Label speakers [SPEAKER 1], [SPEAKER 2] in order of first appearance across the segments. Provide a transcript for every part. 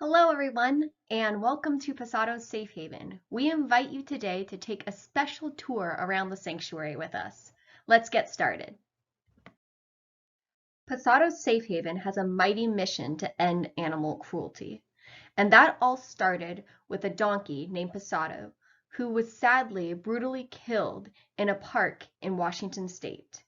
[SPEAKER 1] Hello, everyone, and welcome to Pasado's Safe Haven. We invite you today to take a special tour around the sanctuary with us. Let's get started. Pasado's Safe Haven has a mighty mission to end animal cruelty. And that all started with a donkey named Pasado, who was sadly brutally killed in a park in Washington State.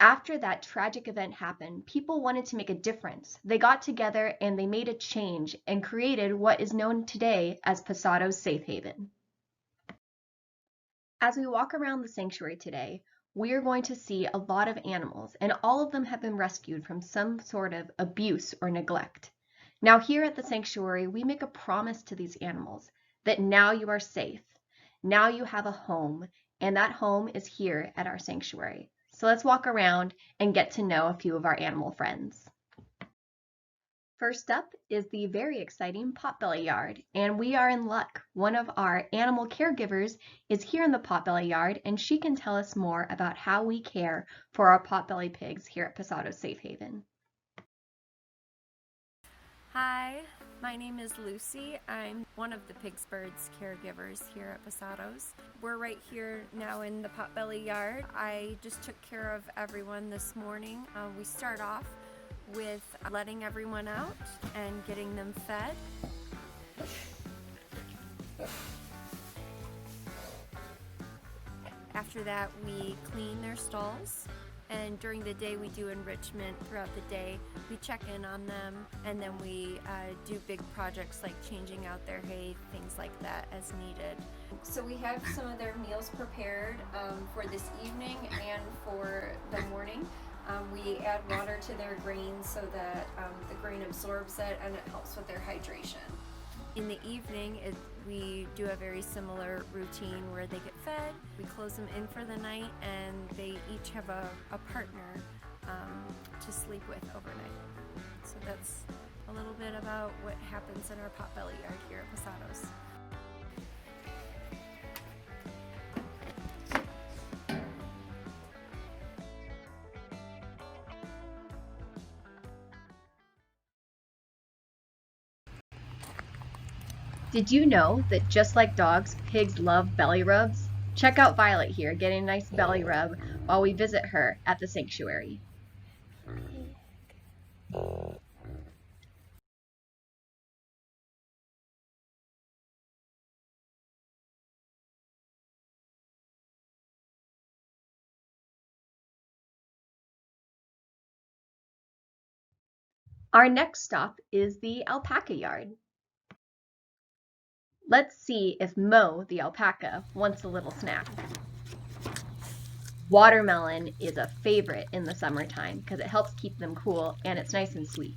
[SPEAKER 1] After that tragic event happened, people wanted to make a difference. They got together and they made a change and created what is known today as Pasado's Safe Haven. As we walk around the sanctuary today, we are going to see a lot of animals, and all of them have been rescued from some sort of abuse or neglect. Now here at the sanctuary, we make a promise to these animals that now you are safe. Now you have a home, and that home is here at our sanctuary. So let's walk around and get to know a few of our animal friends. First up is the very exciting Potbelly Yard, and we are in luck. One of our animal caregivers is here in the Potbelly Yard, and she can tell us more about how we care for our potbelly pigs here at Pasado Safe Haven.
[SPEAKER 2] Hi, my name is Lucy. I'm one of the Pigsbird's caregivers here at Pasado's. We're right here now in the Potbelly Yard. I just took care of everyone this morning. We start off with letting everyone out and getting them fed. After that, we clean their stalls. And during the day, we do enrichment throughout the day. We check in on them, and then we do big projects like changing out their hay, things like that as needed. So we have some of their meals prepared for this evening and for the morning. We add water to their grain so that the grain absorbs it and it helps with their hydration. In the evening, we do a very similar routine where they get fed, we close them in for the night, and they each have a partner to sleep with overnight. So that's a little bit about what happens in our Potbelly Yard here at Pasado's.
[SPEAKER 1] Did you know that just like dogs, pigs love belly rubs? Check out Violet here getting a nice belly rub while we visit her at the sanctuary. Our next stop is the Alpaca Yard. Let's see if Mo, the alpaca, wants a little snack. Watermelon is a favorite in the summertime because it helps keep them cool and it's nice and sweet.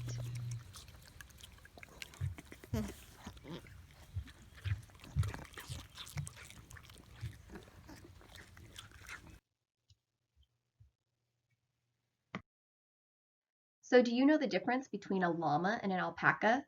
[SPEAKER 1] So do you know the difference between a llama and an alpaca?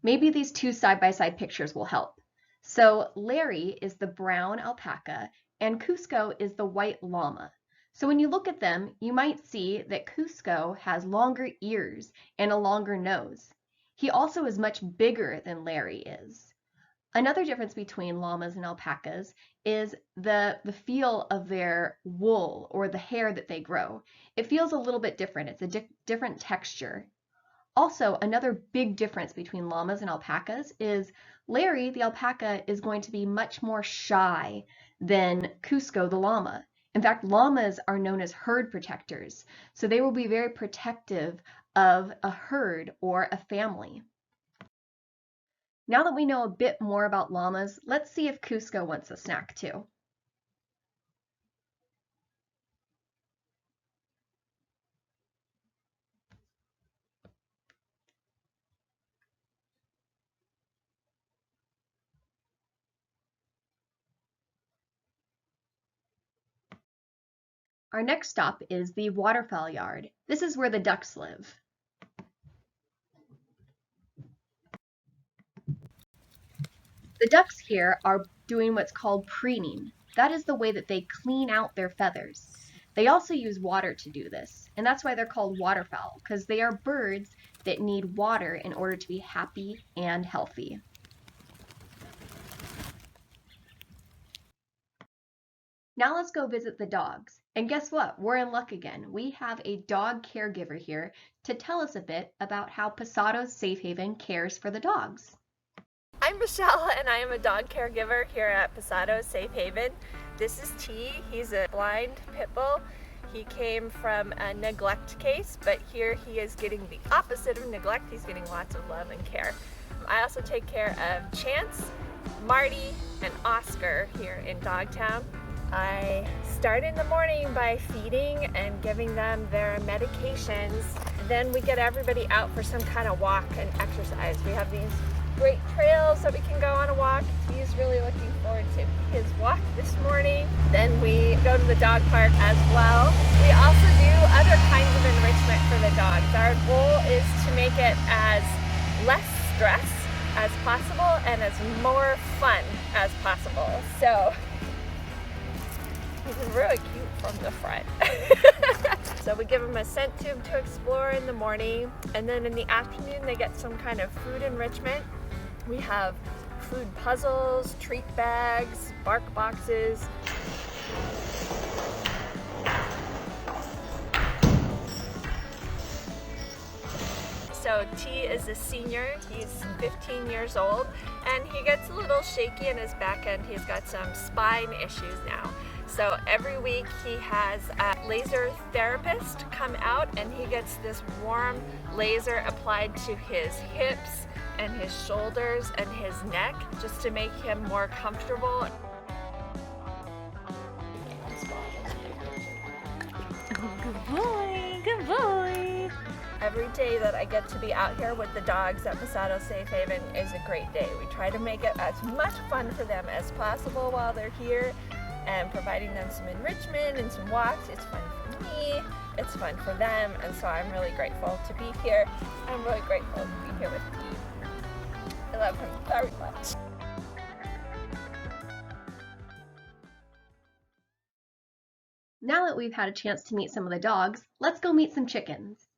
[SPEAKER 1] Maybe these two side-by-side pictures will help. So Larry is the brown alpaca and Cusco is the white llama. So when you look at them, you might see that Cusco has longer ears and a longer nose. He also is much bigger than Larry is. Another difference between llamas and alpacas is the feel of their wool or the hair that they grow. It feels a little bit different. It's a different texture. Also, another big difference between llamas and alpacas is Larry, the alpaca, is going to be much more shy than Cusco, the llama. In fact, llamas are known as herd protectors, so they will be very protective of a herd or a family. Now that we know a bit more about llamas, let's see if Cusco wants a snack too. Our next stop is the waterfowl yard. This is where the ducks live. The ducks here are doing what's called preening. That is the way that they clean out their feathers. They also use water to do this, and that's why they're called waterfowl, because they are birds that need water in order to be happy and healthy. Now let's go visit the dogs. And guess what? We're in luck again. We have a dog caregiver here to tell us a bit about how Pasado's Safe Haven cares for the dogs.
[SPEAKER 3] I'm Michelle and I am a dog caregiver here at Pasado Safe Haven. This is T. He's a blind pit bull. He came from a neglect case, but here he is getting the opposite of neglect. He's getting lots of love and care. I also take care of Chance, Marty, and Oscar here in Dogtown. I start in the morning by feeding and giving them their medications. Then we get everybody out for some kind of walk and exercise. We have these great trails that we can go on a walk. He's really looking forward to his walk this morning. Then we go to the dog park as well. We also do other kinds of enrichment for the dogs. Our goal is to make it as less stress as possible and as more fun as possible. So he's really cute from the front. So we give them a scent tube to explore in the morning, and then in the afternoon they get some kind of food enrichment. We have food puzzles, treat bags, bark boxes. So T is a senior, he's 15 years old, and he gets a little shaky in his back end. He's got some spine issues now. So every week he has a laser therapist come out and he gets this warm laser applied to his hips and his shoulders and his neck just to make him more comfortable.
[SPEAKER 2] Good boy, good boy.
[SPEAKER 3] Every day that I get to be out here with the dogs at Pasado Safe Haven is a great day. We try to make it as much fun for them as possible while they're here, and providing them some enrichment and some walks. It's fun for me, it's fun for them, and so I'm really grateful to be here. I'm really grateful to be here with Steve. I love him very much.
[SPEAKER 1] Now that we've had a chance to meet some of the dogs, let's go meet some chickens.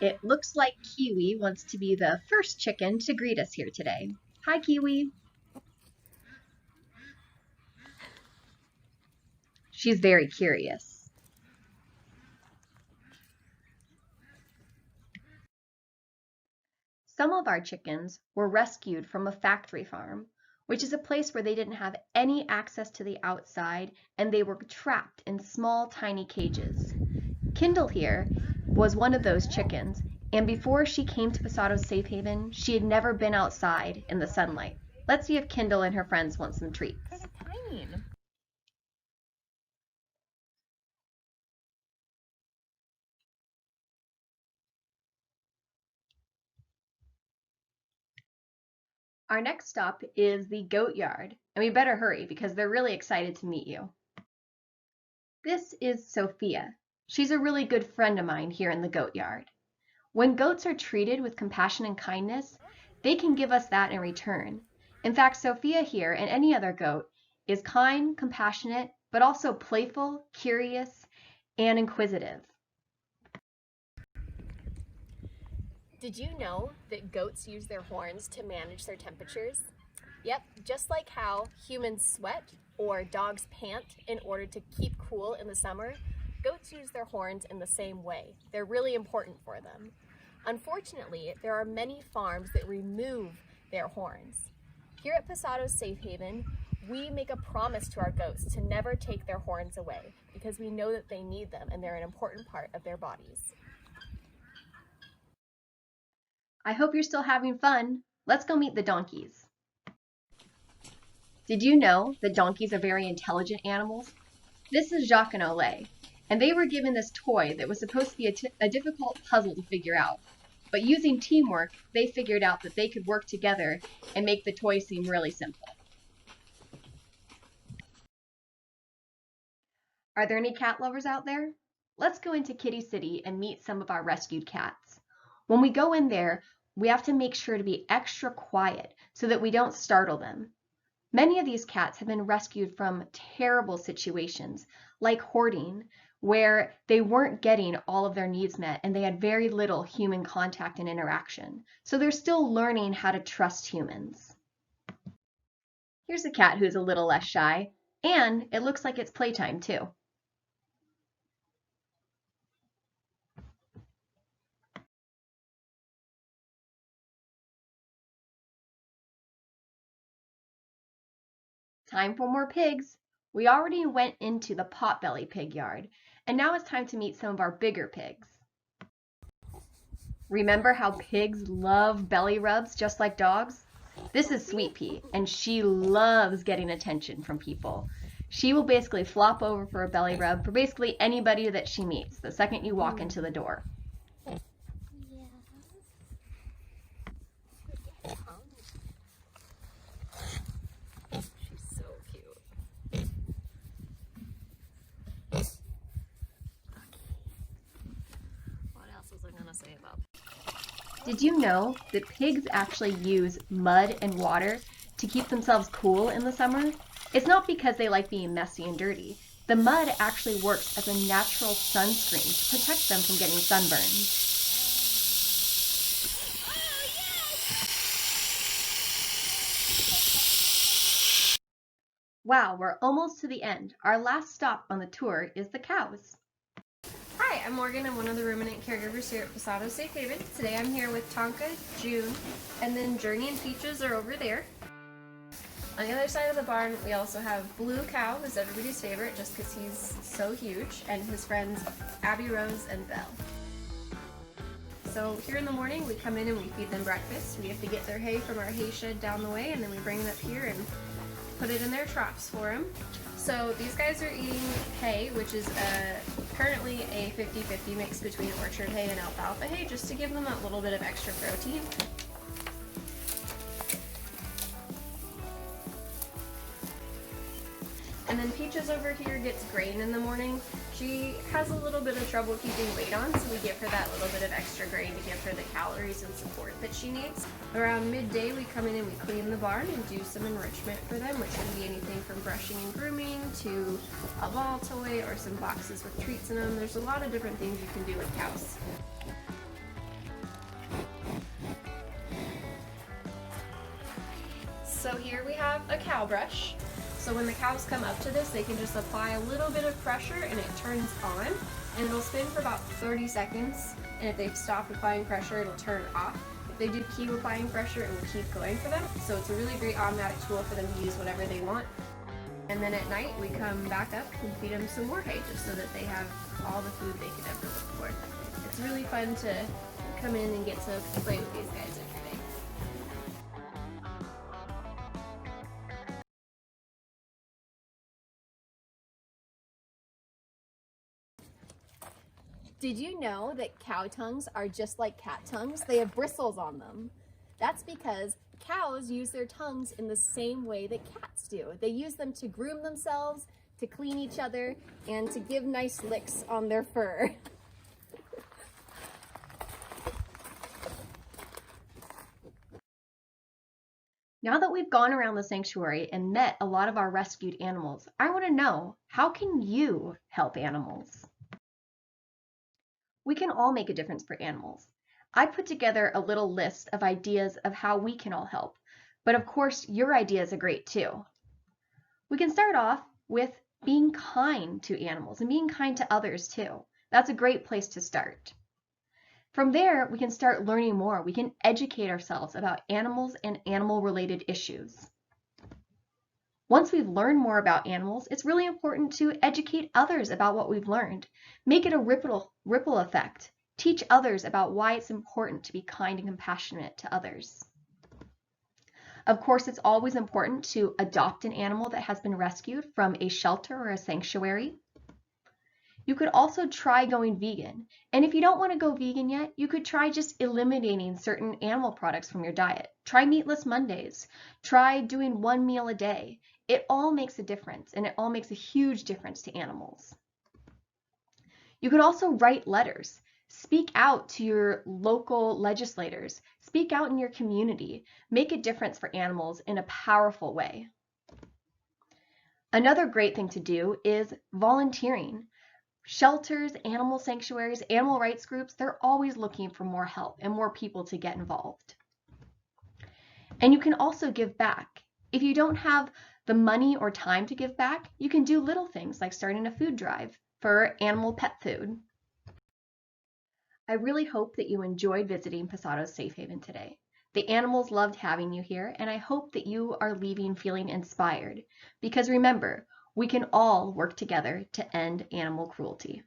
[SPEAKER 1] It looks like Kiwi wants to be the first chicken to greet us here today. Hi, Kiwi. She's very curious. Some of our chickens were rescued from a factory farm, which is a place where they didn't have any access to the outside and they were trapped in small, tiny cages. Kindle here was one of those chickens, and before she came to Pasado's Safe Haven, she had never been outside in the sunlight. Let's see if Kindle and her friends want some treats.
[SPEAKER 3] Tiny.
[SPEAKER 1] Our next stop is the goat yard, and we better hurry because they're really excited to meet you. This is Sophia. She's a really good friend of mine here in the goat yard. When goats are treated with compassion and kindness, they can give us that in return. In fact, Sophia here and any other goat is kind, compassionate, but also playful, curious, and inquisitive.
[SPEAKER 4] Did you know that goats use their horns to manage their temperatures? Yep, just like how humans sweat or dogs pant in order to keep cool in the summer, goats use their horns in the same way. They're really important for them. Unfortunately, there are many farms that remove their horns. Here at Pasado Safe Haven, we make a promise to our goats to never take their horns away because we know that they need them and they're an important part of their bodies.
[SPEAKER 1] I hope you're still having fun. Let's go meet the donkeys. Did you know that donkeys are very intelligent animals? This is Jacques and Olay, and they were given this toy that was supposed to be a difficult puzzle to figure out. But using teamwork, they figured out that they could work together and make the toy seem really simple. Are there any cat lovers out there? Let's go into Kitty City and meet some of our rescued cats. When we go in there, we have to make sure to be extra quiet so that we don't startle them. Many of these cats have been rescued from terrible situations, like hoarding, where they weren't getting all of their needs met and they had very little human contact and interaction. So they're still learning how to trust humans. Here's a cat who's a little less shy, and it looks like it's playtime too. Time for more pigs. We already went into the Potbelly Pig Yard, and now it's time to meet some of our bigger pigs. Remember how pigs love belly rubs just like dogs? This is Sweet Pea, and she loves getting attention from people. She will basically flop over for a belly rub for basically anybody that she meets the second you walk into the door.
[SPEAKER 4] She's so cute. What else was I gonna say about?
[SPEAKER 1] Did you know that pigs actually use mud and water to keep themselves cool in the summer? It's not because they like being messy and dirty. The mud actually works as a natural sunscreen to protect them from getting sunburned. Wow, we're almost to the end. Our last stop on the tour is the cows.
[SPEAKER 2] Hi, I'm Morgan. I'm one of the ruminant caregivers here at Pasado Safe Haven. Today I'm here with Tonka, June, and then Journey and Peaches are over there. On the other side of the barn, we also have Blue Cow, who's everybody's favorite just because he's so huge, and his friends Abby Rose and Belle. So here in the morning, we come in and we feed them breakfast. We have to get their hay from our hay shed down the way, and then we bring it up here and put it in their troughs for them. So these guys are eating hay, which is currently a 50-50 mix between orchard hay and alfalfa hay, just to give them that little bit of extra protein. And then Peaches over here gets grain in the morning. She has a little bit of trouble keeping weight on, so we give her that little bit of extra grain to give her the calories and support that she needs. Around midday, we come in and we clean the barn and do some enrichment for them, which can be anything from brushing and grooming to a ball toy or some boxes with treats in them. There's a lot of different things you can do with cows. So here we have a cow brush. So when the cows come up to this, they can just apply a little bit of pressure and it turns on, and it'll spin for about 30 seconds. And if they've stopped applying pressure, it'll turn off. If they do keep applying pressure, it will keep going for them. So it's a really great automatic tool for them to use whatever they want. And then at night, we come back up and feed them some more hay just so that they have all the food they could ever look for. It's really fun to come in and get to play with these guys every day.
[SPEAKER 4] Did you know that cow tongues are just like cat tongues? They have bristles on them. That's because cows use their tongues in the same way that cats do. They use them to groom themselves, to clean each other, and to give nice licks on their fur.
[SPEAKER 1] Now that we've gone around the sanctuary and met a lot of our rescued animals, I want to know, how can you help animals? We can all make a difference for animals. I put together a little list of ideas of how we can all help, but of course your ideas are great too. We can start off with being kind to animals and being kind to others too. That's a great place to start. From there, we can start learning more. We can educate ourselves about animals and animal-related issues. Once we've learned more about animals, it's really important to educate others about what we've learned. Make it a ripple effect. Teach others about why it's important to be kind and compassionate to others. Of course, it's always important to adopt an animal that has been rescued from a shelter or a sanctuary. You could also try going vegan. And if you don't want to go vegan yet, you could try just eliminating certain animal products from your diet. Try meatless Mondays. Try doing one meal a day. It all makes a difference, and it all makes a huge difference to animals. You could also write letters. Speak out to your local legislators. Speak out in your community. Make a difference for animals in a powerful way. Another great thing to do is volunteering. Shelters, animal sanctuaries, animal rights groups, they're always looking for more help and more people to get involved. And you can also give back. If you don't have the money or time to give back, you can do little things like starting a food drive for animal pet food. I really hope that you enjoyed visiting Pasado's Safe Haven today. The animals loved having you here, and I hope that you are leaving feeling inspired. Because remember, we can all work together to end animal cruelty.